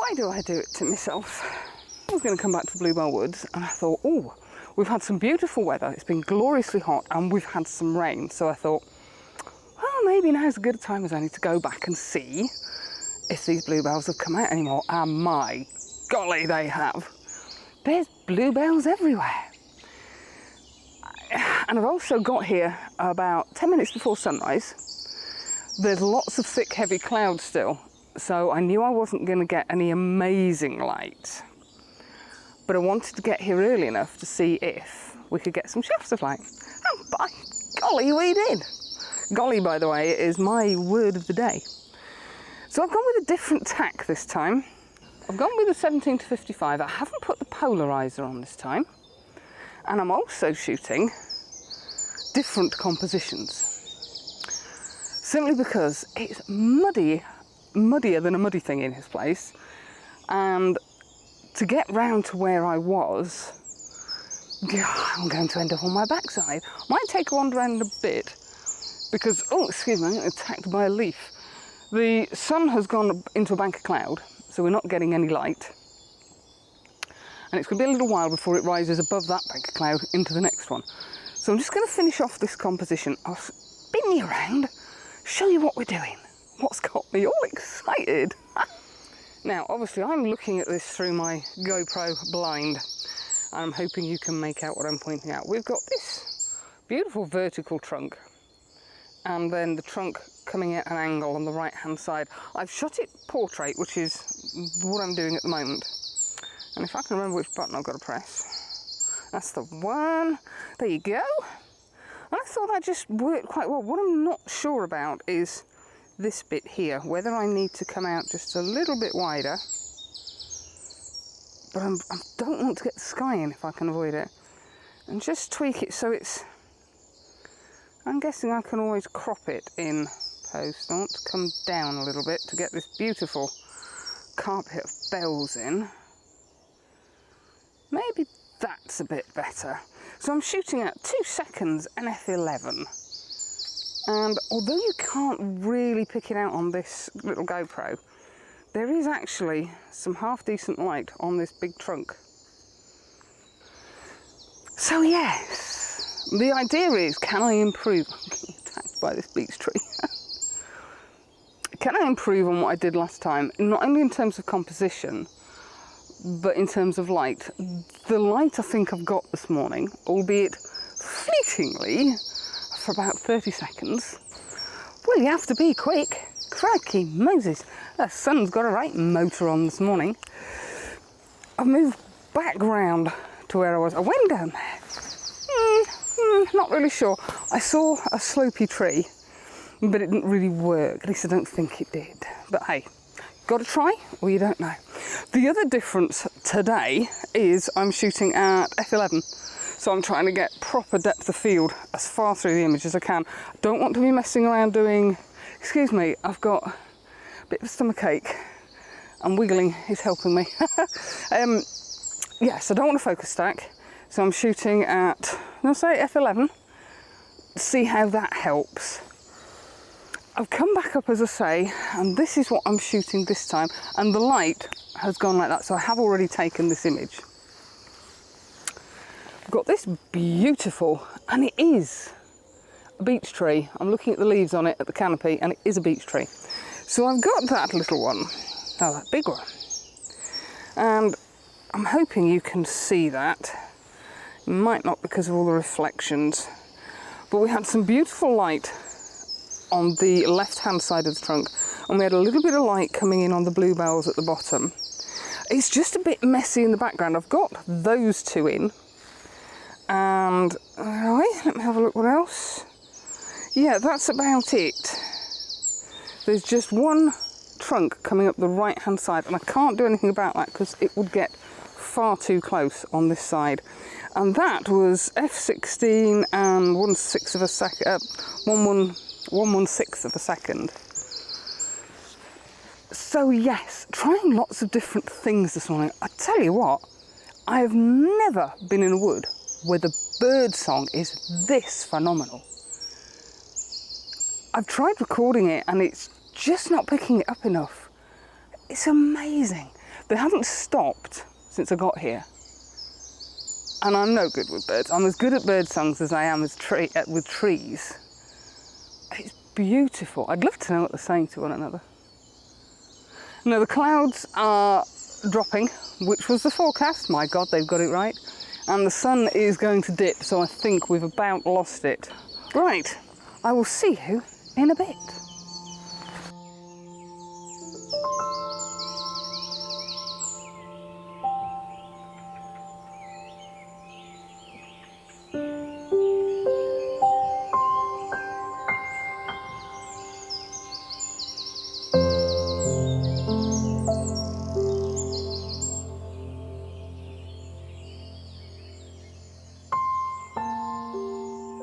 Why do I do it to myself? I was going to come back to Bluebell Woods and I thought, oh, we've had some beautiful weather. It's been gloriously hot and we've had some rain. So I thought, well, maybe now's as good a time as any to go back and see if these bluebells have come out anymore. And my golly, they have. There's bluebells everywhere. And I've also got here about 10 minutes before sunrise. There's lots of thick, heavy clouds still, so I knew I wasn't going to get any amazing light. But I wanted to get here early enough to see if we could get some shafts of light. And by golly, we did. Golly, by the way, is my word of the day. So I've gone with a different tack this time. I've gone with a 17 to 55. I haven't put the polarizer on this time. And I'm also shooting different compositions. Simply because it's muddier than a muddy thing in his place. And to get round to where I was, I'm going to end up on my backside. Might take a wander around a bit because, oh, excuse me, I'm getting attacked by a leaf. The sun has gone into a bank of cloud, so we're not getting any light. And it's going to be a little while before it rises above that bank of cloud into the next one. So I'm just going to finish off this composition. I'll spin you around, show you what we're doing. What's got me all excited. Now, obviously, I'm looking at this through my GoPro blind. I'm hoping you can make out what I'm pointing out. We've got this beautiful vertical trunk, and then the trunk coming at an angle on the right-hand side. I've shot it portrait, which is what I'm doing at the moment. And if I can remember which button I've got to press, that's the one. There you go. And I thought that just worked quite well. What I'm not sure about is this bit here, whether I need to come out just a little bit wider. But I don't want to get the sky in if I can avoid it. And just tweak it so it's... I'm guessing I can always crop it in post. I want to come down a little bit to get this beautiful carpet of bells in. Maybe that's a bit better. So I'm shooting at 2 seconds and f11. And although you can't really pick it out on this little GoPro, there is actually some half decent light on this big trunk. So yes, the idea is, can I improve? I'm getting attacked by this beech tree. Can I improve on what I did last time? Not only in terms of composition, but in terms of light. The light I think I've got this morning, albeit fleetingly, for about 30 seconds. Well, you have to be quick. Crikey Moses, the sun's got a right motor on this morning. I've moved back round to where I was. I went down there. Not really sure. I saw a slopey tree, but it didn't really work. At least I don't think it did. But hey, got to try or you don't know. The other difference today is I'm shooting at f11. So I'm trying to get proper depth of field as far through the image as I can. I don't want to be messing around doing... Excuse me, I've got a bit of a stomachache and wiggling is helping me. Yes, I don't want to focus stack. So I'm shooting at, I'll say f11. See how that helps. I've come back up, as I say, and this is what I'm shooting this time. And the light has gone like that, so I have already taken this image. I've got this beautiful, and it is a beech tree. I'm looking at the leaves on it at the canopy, and it is a beech tree. So I've got that little one, oh, that big one. And I'm hoping you can see that. It might not because of all the reflections. But we had some beautiful light on the left-hand side of the trunk, and we had a little bit of light coming in on the bluebells at the bottom. It's just a bit messy in the background. I've got those two in. And, let me have a look what else. Yeah, that's about it. There's just one trunk coming up the right-hand side, and I can't do anything about that because it would get far too close on this side. And that was f16 and 1/6 of a second, 1/16 of a second. So yes, trying lots of different things this morning. I tell you what, I have never been in a wood where the bird song is this phenomenal. I've tried recording it and it's just not picking it up enough. It's amazing. They haven't stopped since I got here. And I'm no good with birds. I'm as good at bird songs as I am with trees. It's beautiful. I'd love to know what they're saying to one another. Now the clouds are dropping, which was the forecast. My God, they've got it right. And the sun is going to dip, so I think we've about lost it. Right, I will see you in a bit.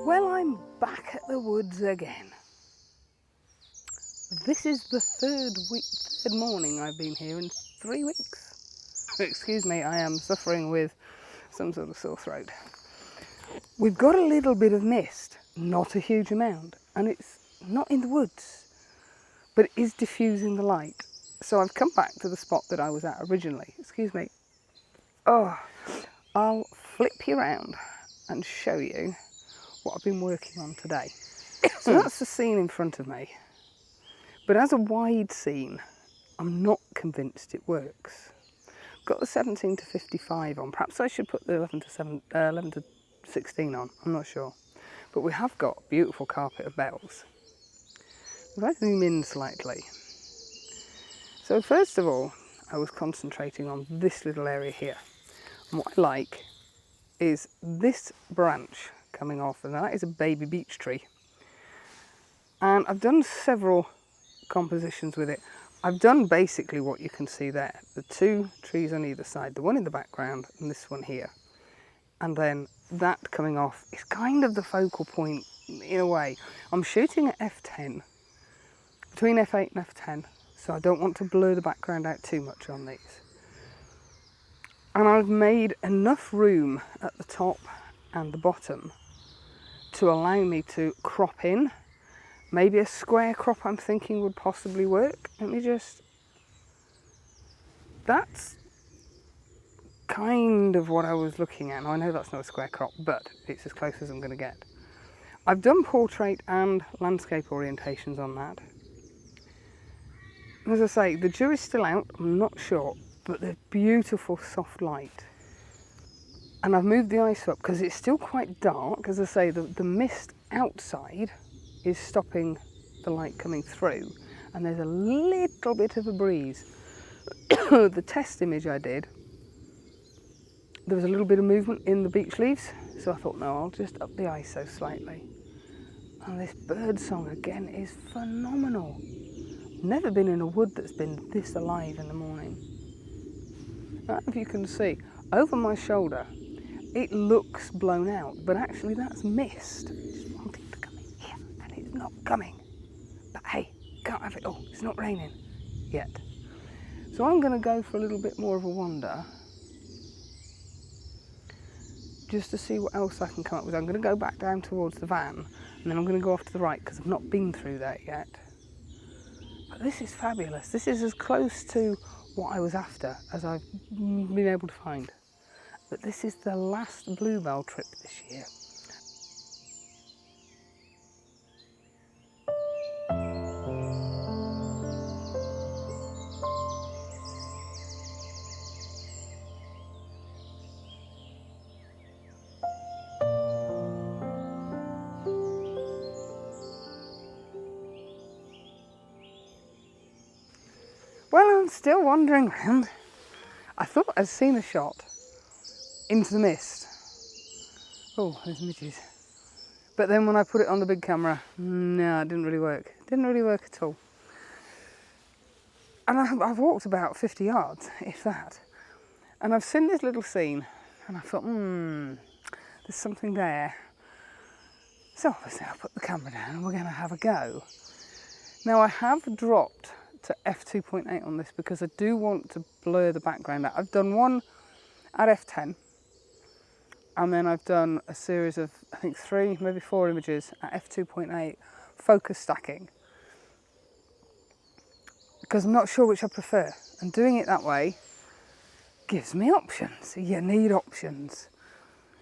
Well, I'm back at the woods again. This is the third morning I've been here in 3 weeks. Excuse me, I am suffering with some sort of sore throat. We've got a little bit of mist, not a huge amount, and it's not in the woods, but it is diffusing the light. So I've come back to the spot that I was at originally. Excuse me. Oh, I'll flip you around and show you what I've been working on today. So that's the scene in front of me. But as a wide scene, I'm not convinced it works. I've got the 17 to 55 on. Perhaps I should put the 11 to 16 on. I'm not sure. But we have got a beautiful carpet of bells. If I zoom in slightly. So first of all, I was concentrating on this little area here. And what I like is this branch coming off, and that is a baby beech tree. And I've done several compositions with it. I've done basically what you can see there. The two trees on either side, the one in the background and this one here. And then that coming off is kind of the focal point in a way. I'm shooting at f10, between f8 and f10, so I don't want to blur the background out too much on these. And I've made enough room at the top and the bottom to allow me to crop in. Maybe a square crop I'm thinking would possibly work. Let me just... That's kind of what I was looking at. Now I know that's not a square crop, but it's as close as I'm going to get. I've done portrait and landscape orientations on that. As I say, the jury's still out, I'm not sure, but they're beautiful soft light. And I've moved the ISO up because it's still quite dark. As I say, the mist outside is stopping the light coming through, and there's a little bit of a breeze. The test image I did, there was a little bit of movement in the beech leaves, so I thought, no, I'll just up the ISO slightly. And this bird song again is phenomenal. Never been in a wood that's been this alive in the morning. I don't know if you can see, over my shoulder, it looks blown out, but actually that's mist. Just wanting to come in here, and it's not coming. But hey, can't have it all. It's not raining yet. So I'm going to go for a little bit more of a wander, just to see what else I can come up with. I'm going to go back down towards the van, and then I'm going to go off to the right because I've not been through that yet. But this is fabulous. This is as close to what I was after as I've been able to find. But this is the last bluebell trip this year. Well, I'm still wandering around. I thought I'd seen a shot into the mist. Oh, there's midges. But then when I put it on the big camera, no, it didn't really work. It didn't really work at all. And I've walked about 50 yards, if that. And I've seen this little scene, and I thought, there's something there. So obviously I'll put the camera down and we're going to have a go. Now I have dropped to f2.8 on this because I do want to blur the background out. I've done one at f10, and then I've done a series of, I think 3, maybe 4 images at f2.8, focus stacking. Because I'm not sure which I prefer. And doing it that way gives me options. You need options.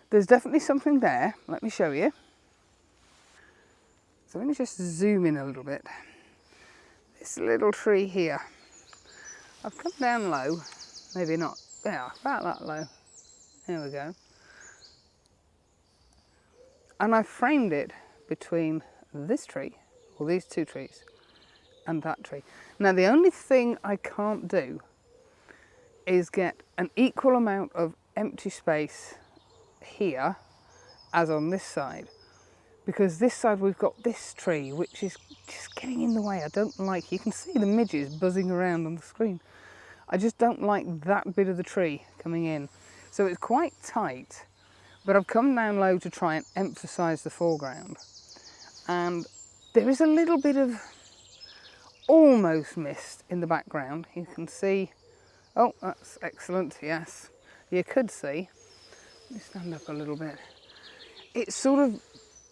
There's definitely something there. Let me show you. So let me just zoom in a little bit. This little tree here. I've come down low, maybe not, yeah, about that low. There we go. And I framed it between this tree, or these two trees, and that tree. Now the only thing I can't do is get an equal amount of empty space here as on this side, because this side we've got this tree which is just getting in the way. I don't like, you can see the midges buzzing around on the screen. I just don't like that bit of the tree coming in. So it's quite tight, but I've come down low to try and emphasize the foreground. And there is a little bit of almost mist in the background. You can see, oh, that's excellent, yes. You could see, let me stand up a little bit. It's sort of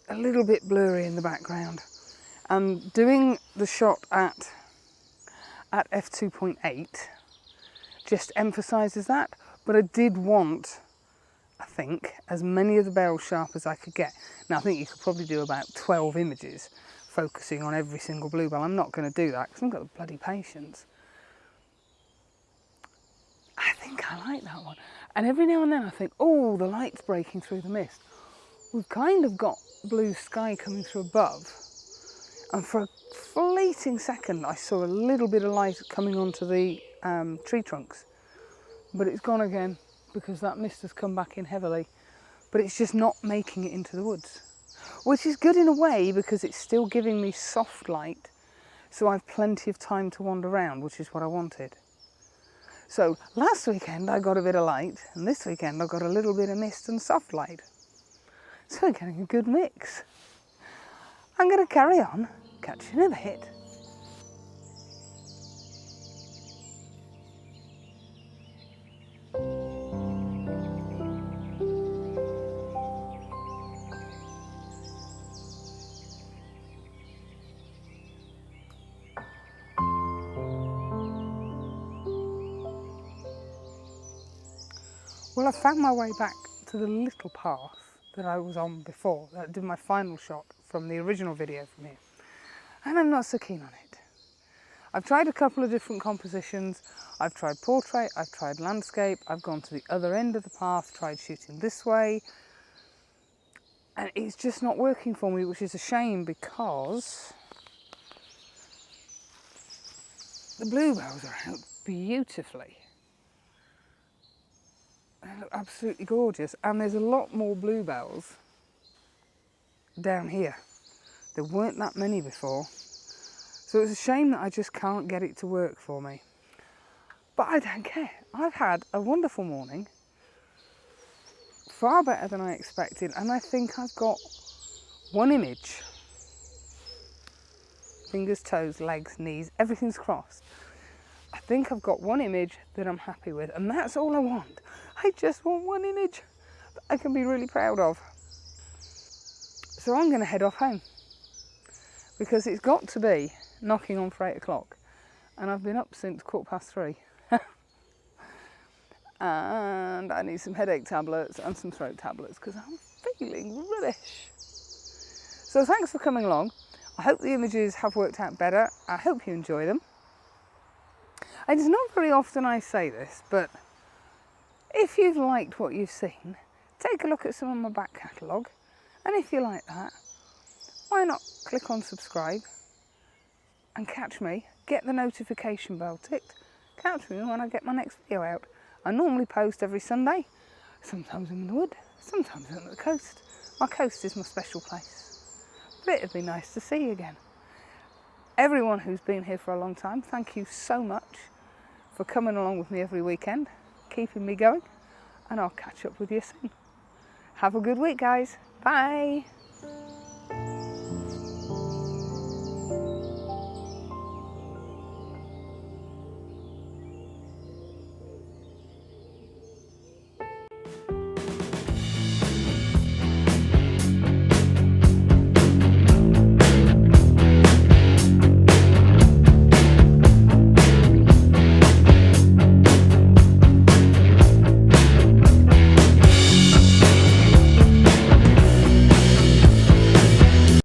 a little bit blurry in the background. And doing the shot at f2.8 just emphasises that, but I did want, I think, as many of the barrels sharp as I could get. Now I think you could probably do about 12 images focusing on every single bluebell. I'm not going to do that because I haven't got the bloody patience. I think I like that one. And every now and then I think, oh, the light's breaking through the mist. We've kind of got blue sky coming through above. And for a fleeting second, I saw a little bit of light coming onto the tree trunks. But it's gone again because that mist has come back in heavily. But it's just not making it into the woods. Which is good in a way because it's still giving me soft light. So I've plenty of time to wander around, which is what I wanted. So last weekend I got a bit of light, and this weekend I got a little bit of mist and soft light. So we're getting a good mix. I'm going to carry on, catch you in a bit. Well, I found my way back to the little path that I was on before, that I did my final shot from the original video from here. And I'm not so keen on it. I've tried a couple of different compositions. I've tried portrait, I've tried landscape, I've gone to the other end of the path, tried shooting this way. And it's just not working for me, which is a shame because the bluebells are out beautifully. They look absolutely gorgeous, and there's a lot more bluebells down here. There weren't that many before, so it's a shame that I just can't get it to work for me. But I don't care. I've had a wonderful morning, far better than I expected, and I think I've got one image. Fingers, toes, legs, knees, everything's crossed. I think I've got one image that I'm happy with, and that's all I want. I just want one image that I can be really proud of. So I'm going to head off home because it's got to be knocking on for 8 o'clock, and I've been up since 3:15. And I need some headache tablets and some throat tablets because I'm feeling rubbish. So thanks for coming along. I hope the images have worked out better. I hope you enjoy them. And it's not very often I say this, but if you've liked what you've seen, take a look at some of my back catalogue. And if you like that, why not click on subscribe and catch me, get the notification bell ticked, catch me when I get my next video out. I normally post every Sunday. Sometimes I'm in the wood, sometimes I'm at the coast. My coast is my special place. But it'd be nice to see you again. Everyone who's been here for a long time, thank you so much for coming along with me every weekend, keeping me going, and I'll catch up with you soon. Have a good week, guys. Bye.